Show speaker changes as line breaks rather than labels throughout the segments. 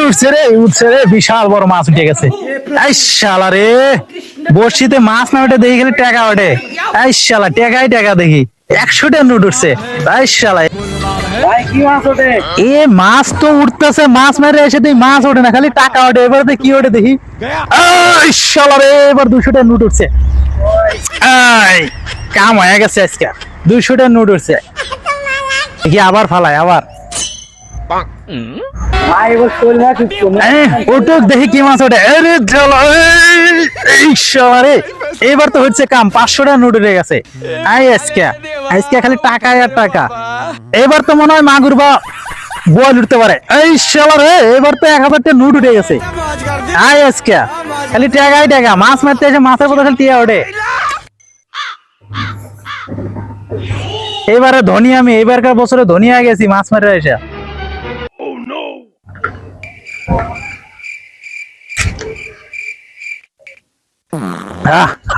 উঠছে রে, বিশাল বড় মাছ উঠে গেছে। এই শালা রে, বড়শিতে মাছ না ওঠে দেখি খালি টাকা ওঠে। এই শালা টাকাই টাকা দেখি 100টা নোট উঠছে। এই শালা এ মাছ তো উঠতেছে, মাছ মেরে এসে তুই মাছ ওঠে না, খালি টাকা ওঠে। এবার কি ওঠে দেখি। এই শালা রে, এবার 200টা নোট উঠছে। এই কাম হয়ে গেছে আজকে, 200টা নোট উঠছে। দেখি আবার ফালাই, আবার ওটুক দেখি কি মাছ ওঠে। এবার তো হচ্ছে কাম, 500টা নোট উঠে গেছে। আজকে আজকে খালি টাকা আর টাকা। এবার তো মনে হয় মাগুর বা বোয়াল উঠতে পারে। এই শালা রে, এবার তো 1000টা নোট উঠে গেছে। আজকে খালি টাকাই টাকা, মাছ মারতে এসে মাছের পথে খালি টিয়া ওঠে। এবারে ধনী আমি, এবারকার বছরে ধনী হয়ে গেছি মাছ মারে এসে।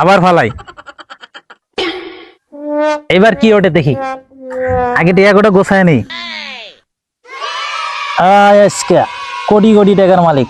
আবার ফালাই, এবার কি ওঠে দেখি। আগে টিয়া গোটা গোছায় নেই। আজকে কোটি কোটি টাকার মালিক।